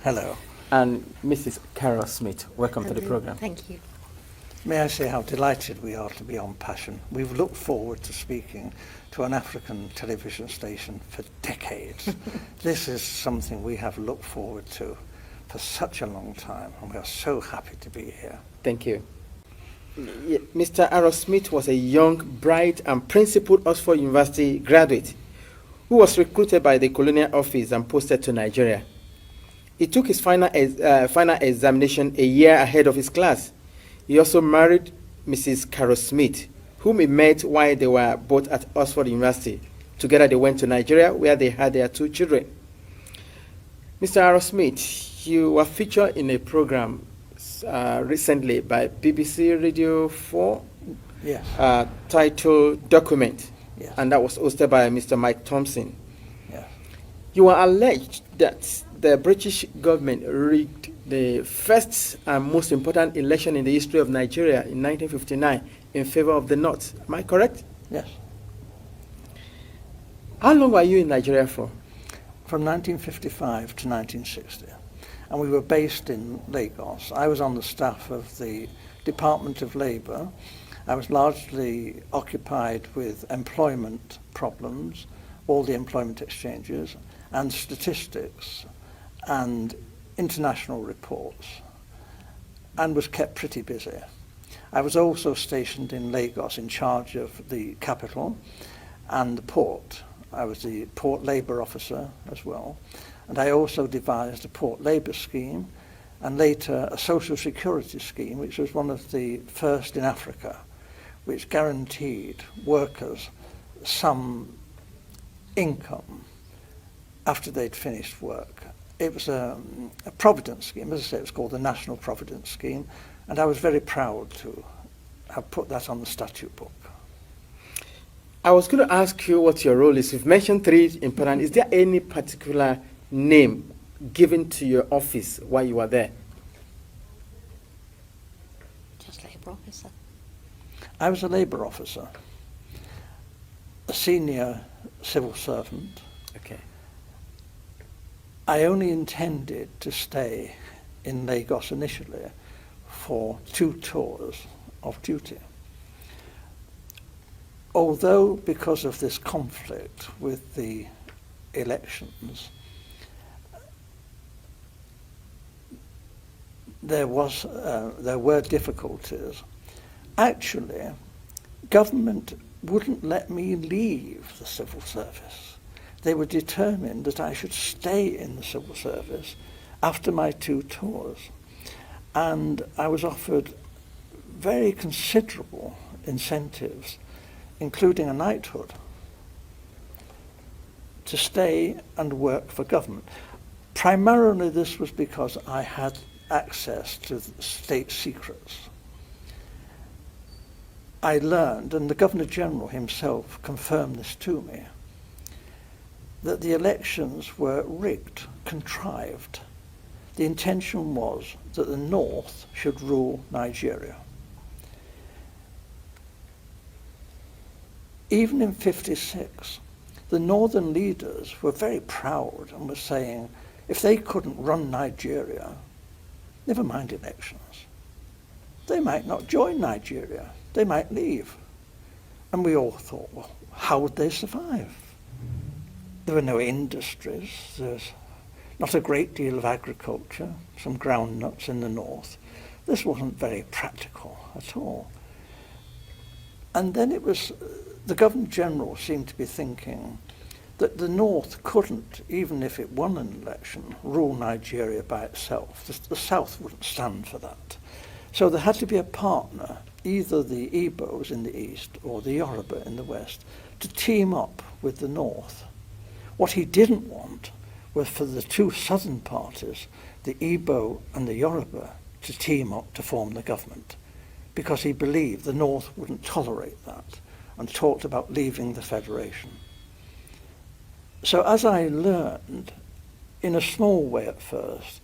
Hello. And Mrs. Carol Smith. Welcome to the program. Thank you. May I say how delighted we are to be on Passion. We've looked forward to speaking to an African television station for decades. This is something we have looked forward to for such a long time, and we are so happy to be here. Thank you. Mr. Aaron Smith was a young, bright, and principled Oxford University graduate who was recruited by the Colonial Office and posted to Nigeria. He took his final examination a year ahead of his class. He also married Mrs. Carol Smith, whom he met while they were both at Oxford University. Together they went to Nigeria, where they had their 2 children. Mr. Aaron Smith, you were featured in a program recently by BBC Radio 4, Yes. titled Document, Yes. and that was hosted by Mr. Mike Thompson. Yes. You are alleged that the British government rigged the first and most important election in the history of Nigeria in 1959 in favor of the North. Am I correct? Yes. How long were you in Nigeria for? From 1955 to 1960. And we were based in Lagos. I was on the staff of the Department of Labour. I was largely occupied with employment problems, all the employment exchanges, and statistics, and international reports, and was kept pretty busy. I was also stationed in Lagos in charge of the capital and the port. I was the port labour officer as well, and I also devised a port labour scheme and later a social security scheme, which was one of the first in Africa, which guaranteed workers some income after they'd finished work. It was a providence scheme. As I say, it was called the National Providence Scheme, and I was very proud to have put that on the statute book. I was going to ask you what your role is. You've mentioned 3 important. Is there any particular name given to your office while you were there? Just labour officer. I was a labour officer, a senior civil servant. Okay. I only intended to stay in Lagos initially for 2 tours of duty. Although, because of this conflict with the elections, there were difficulties. Actually, government wouldn't let me leave the civil service. They were determined that I should stay in the civil service after my 2 tours. And I was offered very considerable incentives, including a knighthood, to stay and work for government. Primarily this was because I had access to state secrets. I learned, and the Governor-General himself confirmed this to me, that the elections were rigged, contrived. The intention was that the North should rule Nigeria. Even in '56, the Northern leaders were very proud and were saying, if they couldn't run Nigeria, never mind elections, they might not join Nigeria, they might leave. And we all thought, well, how would they survive? There were no industries, there's not a great deal of agriculture, some groundnuts in the north. This wasn't very practical at all. And then it was, the Governor-General seemed to be thinking that the North couldn't, even if it won an election, rule Nigeria by itself. The South wouldn't stand for that. So there had to be a partner, either the Igbos in the east or the Yoruba in the west, to team up with the North. What he didn't want was for the 2 southern parties, the Igbo and the Yoruba, to team up to form the government, because he believed the North wouldn't tolerate that and talked about leaving the federation. So as I learned, in a small way at first,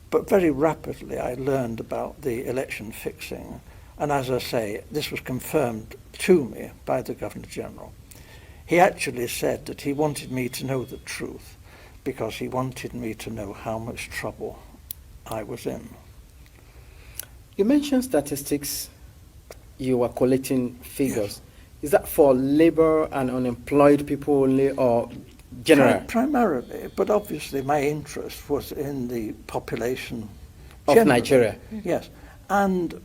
but very rapidly I learned about the election fixing, and as I say, this was confirmed to me by the Governor-General. He actually said that he wanted me to know the truth, because he wanted me to know how much trouble I was in. You mentioned statistics. You were collecting figures. Is that for labor and unemployed people only, or general? Primarily, but obviously my interest was in the population Of generally. Nigeria. Yes, and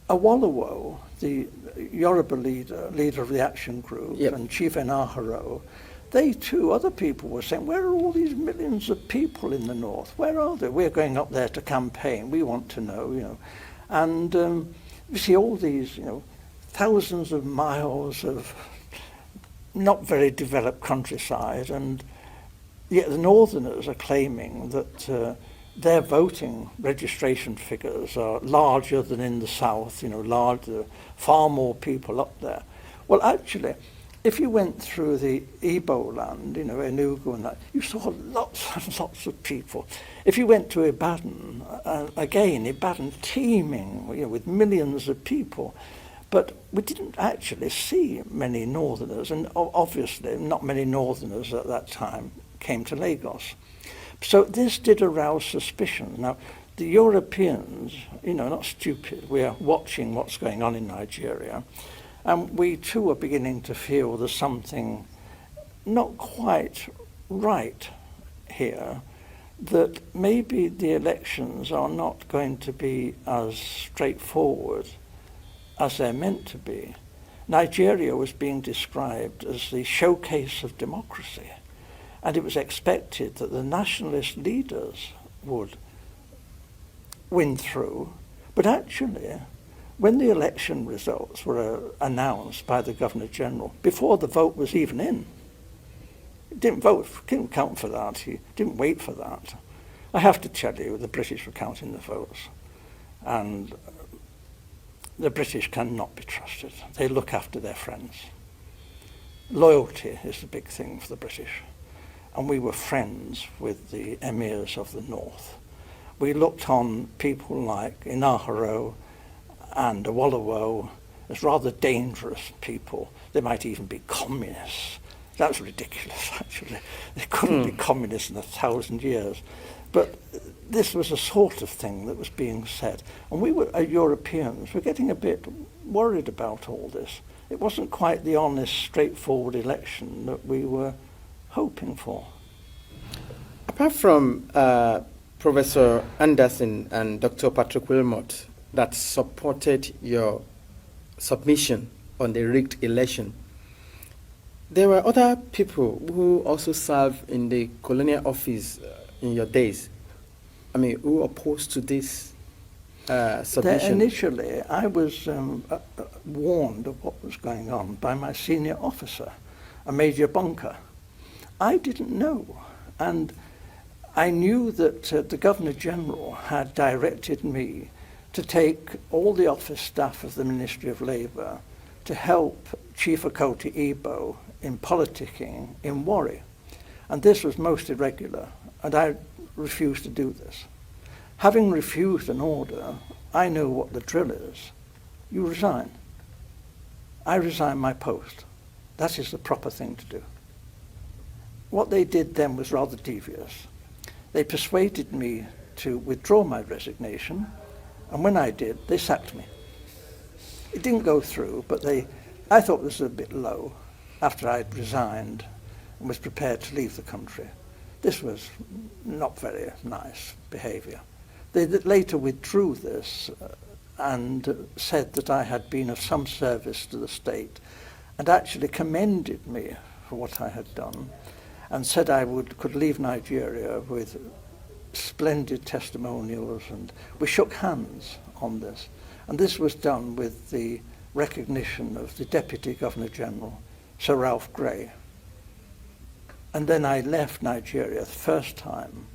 Awolowo, the Yoruba leader of the action group, Yep. and Chief Enaharo, they too, other people were saying, where are all these millions of people in the north? Where are they? We're going up there to campaign. We want to know, you know. And you see all these, you know, thousands of miles of not very developed countryside, and yet the northerners are claiming that their voting registration figures are larger than in the south, you know, larger, far more people up there. Well, actually, if you went through the Igbo land, you know, Enugu and that, you saw lots and lots of people. If you went to Ibadan, again, Ibadan teeming, you know, with millions of people. But we didn't actually see many northerners, and obviously not many northerners at that time came to Lagos. So this did arouse suspicion. Now, the Europeans, you know, not stupid, we are watching what's going on in Nigeria, and we too are beginning to feel there's something not quite right here, that maybe the elections are not going to be as straightforward as they're meant to be. Nigeria was being described as the showcase of democracy, and it was expected that the nationalist leaders would win through. But actually, when the election results were announced by the Governor-General, before the vote was even in, he didn't vote, didn't count for that, he didn't wait for that. I have to tell you, the British were counting the votes, and the British cannot be trusted. They look after their friends. Loyalty is the big thing for the British. And we were friends with the emirs of the north. We looked on people like Enaharo and Awolowo as rather dangerous people. They might even be communists. That's ridiculous, actually. They couldn't be communists in 1,000 years. But this was a sort of thing that was being said. And we were, Europeans, were getting a bit worried about all this. It wasn't quite the honest, straightforward election that we were hoping for. Apart from Professor Anderson and Dr. Patrick Wilmot that supported your submission on the rigged election, there were other people who also served in the colonial office in your days. I mean, who opposed to this submission? Initially, I was warned of what was going on by my senior officer, a Major Bunker. I didn't know, and I knew that the Governor-General had directed me to take all the office staff of the Ministry of Labour to help Chief Okoti Igbo in politicking in Warri. And this was most irregular, and I refused to do this. Having refused an order, I know what the drill is. You resign. I resign my post. That is the proper thing to do. What they did then was rather devious. They persuaded me to withdraw my resignation, and when I did, they sacked me. It didn't go through, but I thought this was a bit low after I'd resigned and was prepared to leave the country. This was not very nice behaviour. They later withdrew this and said that I had been of some service to the state, and actually commended me for what I had done, and said I could leave Nigeria with splendid testimonials, and we shook hands on this. And this was done with the recognition of the Deputy Governor-General, Sir Ralph Grey. And then I left Nigeria the first time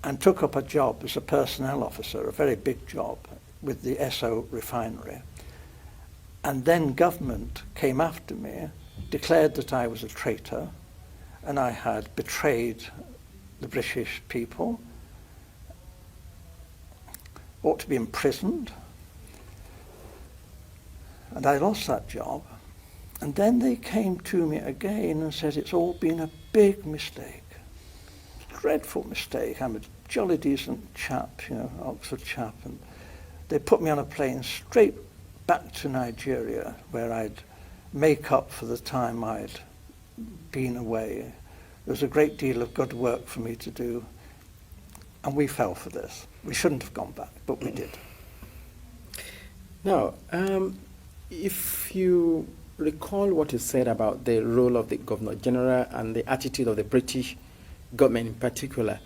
and took up a job as a personnel officer, a very big job, with the Esso refinery. And then government came after me, declared that I was a traitor, and I had betrayed the British people, ought to be imprisoned, and I lost that job. And then they came to me again and said, it's all been a big mistake. dreadful mistake. I'm a jolly decent chap, Oxford chap, and they put me on a plane straight back to Nigeria, where I'd make up for the time I'd been away. There was a great deal of good work for me to do, and we fell for this. We shouldn't have gone back, but we did. Now, if you recall what you said about the role of the Governor General and the attitude of the British government in particular,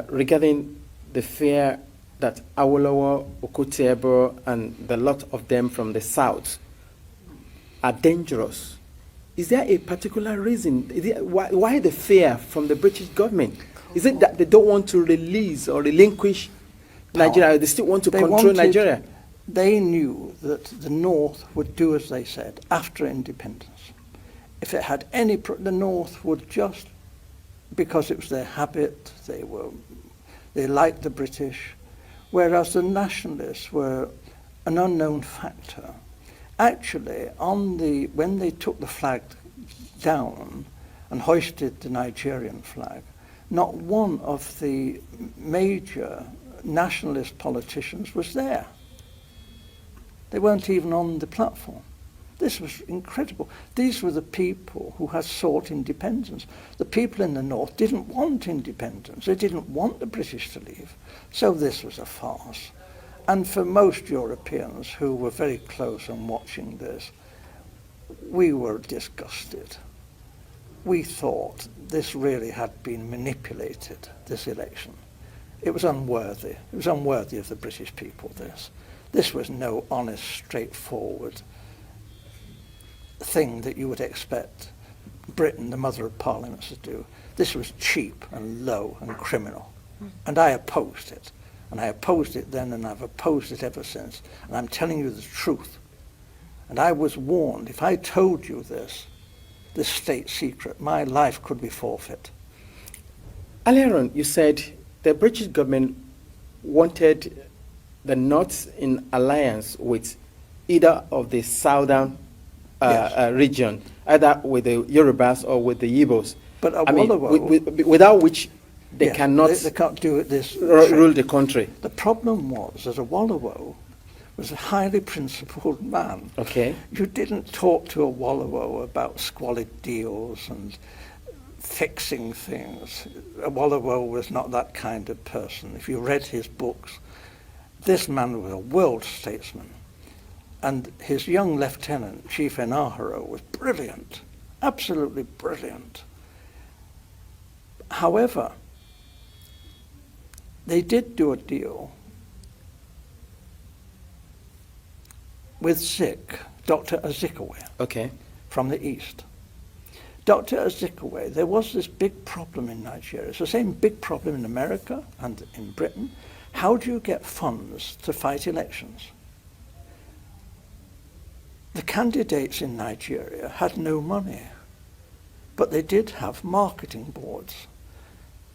regarding the fear that Awolowo, Okotie-Eboh, and the lot of them from the south are dangerous, is there a particular reason? Why the fear from the British government? Is it that they don't want to release or relinquish Nigeria? They still want to control Nigeria? They knew that the North would do as they said after independence. If it had any, the North would just, because it was their habit, they liked the British, whereas the nationalists were an unknown factor. Actually, when they took the flag down and hoisted the Nigerian flag, not one of the major nationalist politicians was there. They weren't even on the platform. This was incredible. These were the people who had sought independence. The people in the North didn't want independence. They didn't want the British to leave. So this was a farce. And for most Europeans who were very close and watching this, we were disgusted. We thought this really had been manipulated, this election. It was unworthy. It was unworthy of the British people, this. This was no honest, straightforward thing that you would expect Britain, the mother of parliaments, to do. This was cheap and low and criminal. And I opposed it. And I opposed it then, and I've opposed it ever since. And I'm telling you the truth. And I was warned, if I told you this state secret, my life could be forfeit. Earlier on, you said the British government wanted the North in alliance with either of the southern region, either with the Yorubas or with the Igbos. But without which they cannot they can't do it this rule the country. The problem was that Awolowo was a highly principled man. Okay. You didn't talk to Awolowo about squalid deals and fixing things. Awolowo was not that kind of person. If you read his books, this man was a world statesman. And his young lieutenant, Chief Enaharo, was brilliant, absolutely brilliant. However, they did do a deal with Zik, Dr. Azikiwe, okay, from the East. Dr. Azikiwe, there was this big problem in Nigeria. It's the same big problem in America and in Britain. How do you get funds to fight elections? The candidates in Nigeria had no money, but they did have marketing boards,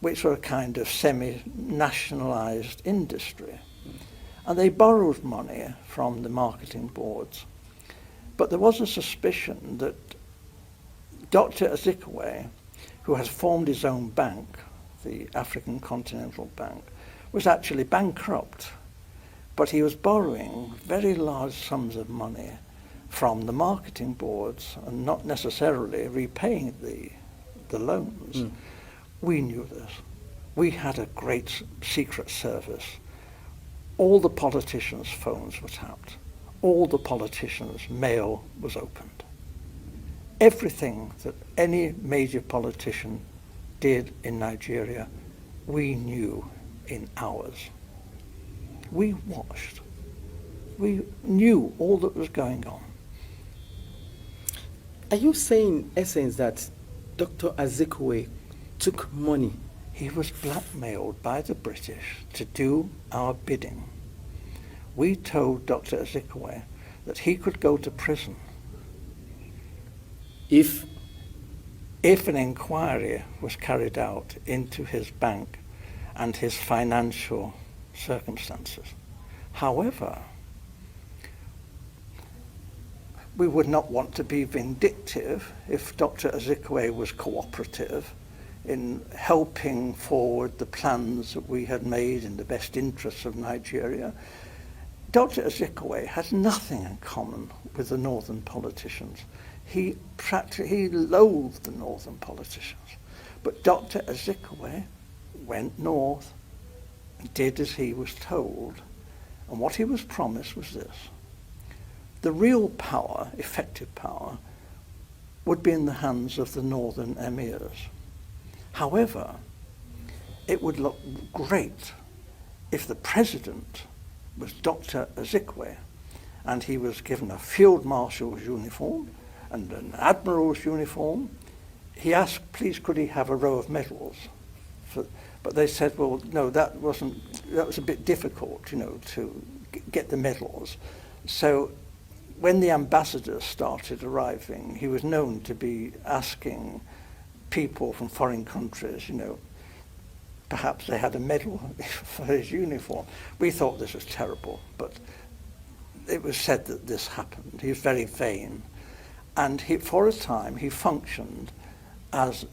which were a kind of semi-nationalized industry. And they borrowed money from the marketing boards. But there was a suspicion that Dr. Azikiwe, who has formed his own bank, the African Continental Bank, was actually bankrupt. But he was borrowing very large sums of money from the marketing boards and not necessarily repaying the loans. Mm. We knew this. We had a great secret service. All the politicians' phones were tapped. All the politicians' mail was opened. Everything that any major politician did in Nigeria, we knew in hours. We watched. We knew all that was going on. Are you saying, in essence, that Dr. Azikiwe took money? He was blackmailed by the British to do our bidding. We told Dr. Azikiwe that he could go to prison if an inquiry was carried out into his bank and his financial circumstances. However, we would not want to be vindictive if Dr. Azikiwe was cooperative in helping forward the plans that we had made in the best interests of Nigeria. Dr. Azikiwe had nothing in common with the northern politicians. He loathed the northern politicians. But Dr. Azikiwe went north and did as he was told. And what he was promised was this: the real power, effective power, would be in the hands of the northern emirs. However, it would look great if the president was Dr. Azikiwe, and he was given a field marshal's uniform and an admiral's uniform. He asked, please, could he have a row of medals? But they said, well, no, that was a bit difficult, to get the medals. So when the ambassadors started arriving, he was known to be asking people from foreign countries, perhaps they had a medal for his uniform. We thought this was terrible, but it was said that this happened. He was very vain. And for a time, he functioned as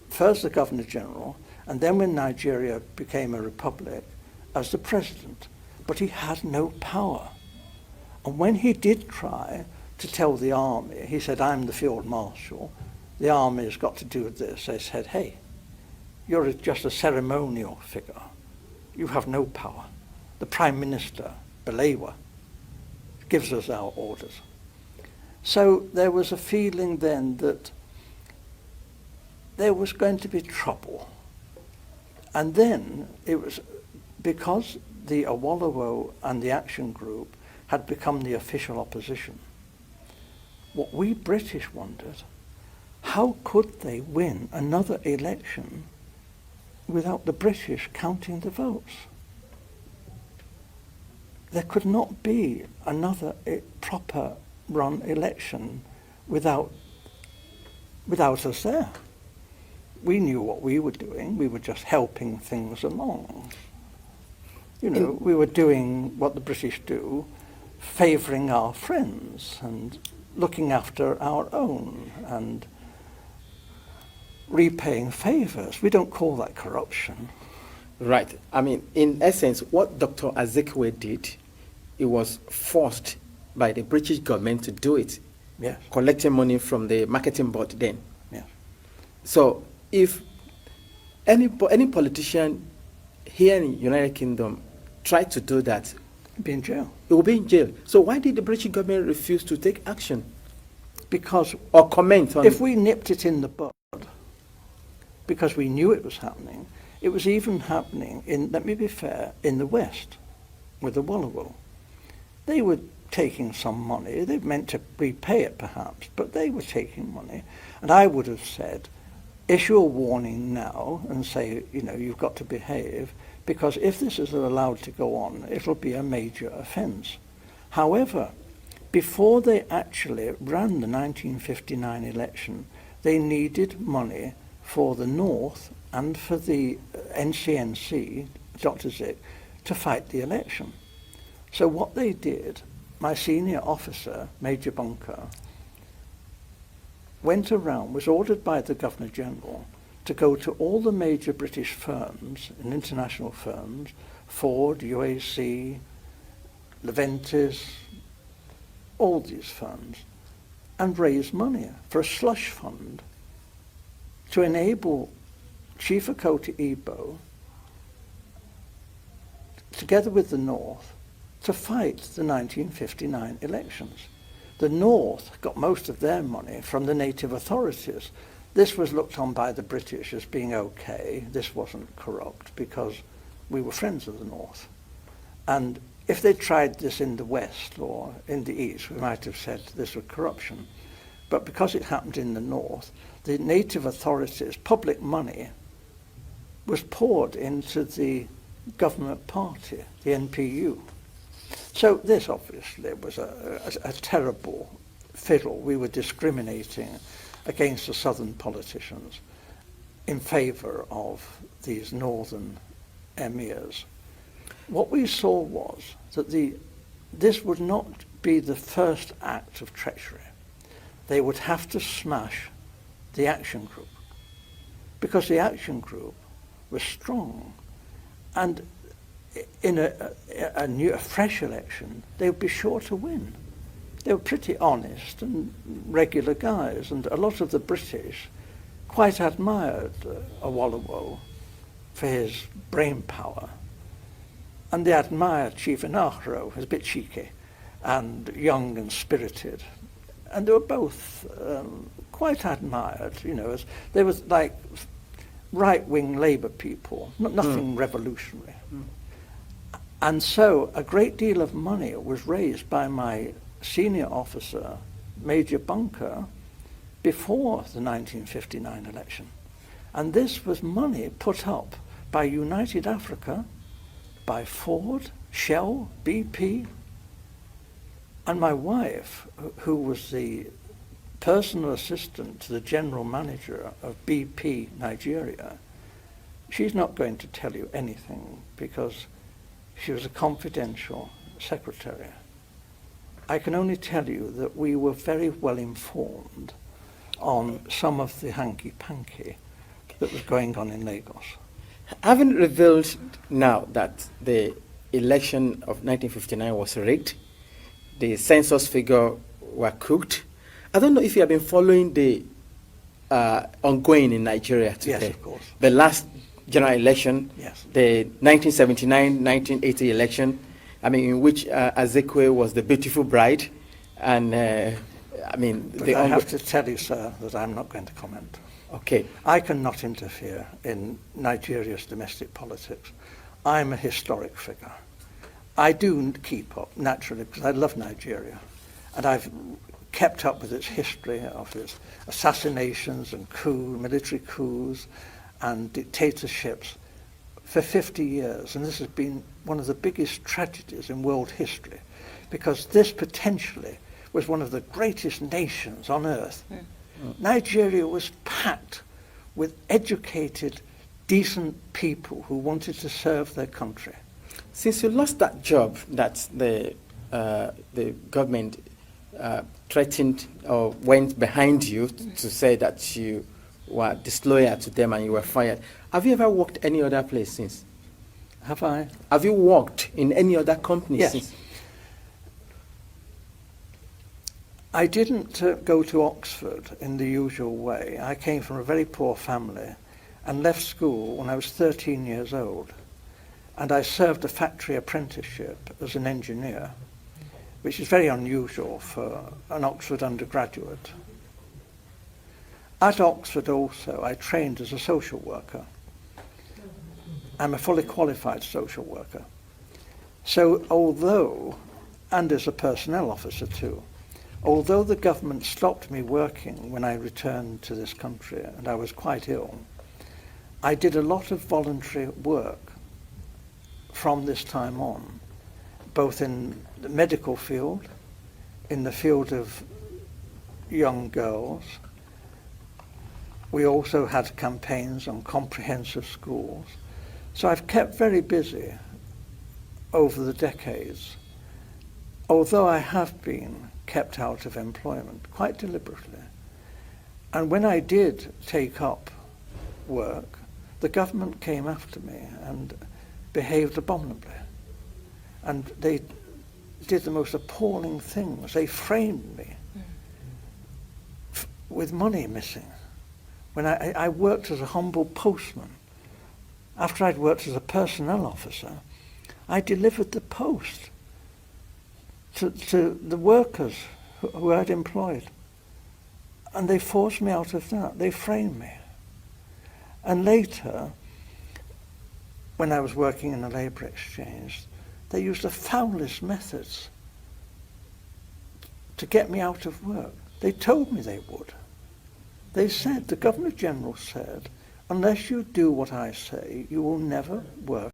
first the Governor General, and then when Nigeria became a republic, as the president. But he had no power. And when he did try to tell the army, he said, I'm the field marshal, the army has got to do this. They said, hey, you're just a ceremonial figure. You have no power. The Prime Minister, Balewa, gives us our orders. So there was a feeling then that there was going to be trouble. And then it was because the Awolowo and the Action Group had become the official opposition. What we British wondered, how could they win another election without the British counting the votes? There could not be another proper run election without us there. We knew what we were doing. We were just helping things along. We were doing what the British do, favouring our friends and looking after our own and repaying favours. We don't call that corruption. Right. I mean, in essence, what Dr. Azikiwe did, it was forced by the British government to do it. Yes. Collecting money from the marketing board then. Yes. So if any politician here in the United Kingdom tried to do that, Be in jail. it will be in jail. So why did the British government refuse to take action Because or comment on if we nipped it in the bud, because we knew it was happening, it was even happening let me be fair, in the West, with the Awolowo. They were taking some money. They meant to repay it perhaps, but they were taking money. And I would have said, issue a warning now and say, you've got to behave, because if this is allowed to go on, it'll be a major offence. However, before they actually ran the 1959 election, they needed money for the North and for the NCNC, Dr. Zik, to fight the election. So what they did, my senior officer, Major Bunker, went around, was ordered by the Governor General to go to all the major British firms and international firms, Ford, UAC, Leventis, all these firms, and raise money for a slush fund to enable Chief Okoti Igbo, together with the North, to fight the 1959 elections. The North got most of their money from the native authorities. This was looked on by the British as being okay. This wasn't corrupt because we were friends of the North. And if they tried this in the West or in the East, we might have said this was corruption. But because it happened in the North, the native authorities' public money was poured into the government party, the NPU. So this obviously was a terrible fiddle. We were discriminating against the southern politicians in favour of these northern emirs. What we saw was that this would not be the first act of treachery. They would have to smash the Action Group. because the Action Group was strong. And in a fresh election, they would be sure to win. They were pretty honest and regular guys, and a lot of the British quite admired Awolowo for his brain power. And they admired Chief Inahro, who was a bit cheeky and young and spirited. And they were both quite admired, you know, as they were like right-wing Labour people, nothing revolutionary. And so a great deal of money was raised by my senior officer, Major Bunker, before the 1959 election. And this was money put up by United Africa, by Ford, Shell, BP, and my wife, who was the personal assistant to the general manager of BP Nigeria. She's not going to tell you anything because she was a confidential secretary. I can only tell you that we were very well informed on some of the hanky-panky that was going on in Lagos. Having revealed now that the election of 1959 was rigged, the census figure were cooked, I don't know if you have been following the ongoing in Nigeria today. Yes, of course. The last general election, Yes. the 1979-1980 election, I mean, in which Azekwe was the beautiful bride, and I mean, But I have to tell you, sir, that I'm not going to comment. Okay. I cannot interfere in Nigeria's domestic politics. I'm a historic figure. I do keep up, naturally, because I love Nigeria. And I've kept up with its history of its assassinations and military coups and dictatorships for 50 years. And this has been one of the biggest tragedies in world history, because this potentially was one of the greatest nations on earth. Nigeria was packed with educated, decent people who wanted to serve their country. Since you lost that job that the government threatened or went behind you to say that you were disloyal to them and you were fired, have you ever worked any other place since? Have I? Have you worked in any other company Yes. since? I didn't go to Oxford in the usual way. I came from a very poor family and left school when I was 13 years old. And I served a factory apprenticeship as an engineer, which is very unusual for an Oxford undergraduate. At Oxford also, I trained as a social worker. I'm a fully qualified social worker. So although, and as a personnel officer too, although the government stopped me working when I returned to this country and I was quite ill, I did a lot of voluntary work from this time on, both in the medical field, in the field of young girls. We also had campaigns on comprehensive schools. So I've kept very busy over the decades, although I have been kept out of employment quite deliberately. And when I did take up work, the government came after me and behaved abominably. And they did the most appalling things. They framed me with money missing. When I worked as a humble postman, after I'd worked as a personnel officer, I delivered the post to the workers who I'd employed. And they forced me out of that. They framed me. And later, when I was working in a labour exchange, they used the foulest methods to get me out of work. They told me they would. They said, the Governor General said, unless you do what I say, you will never work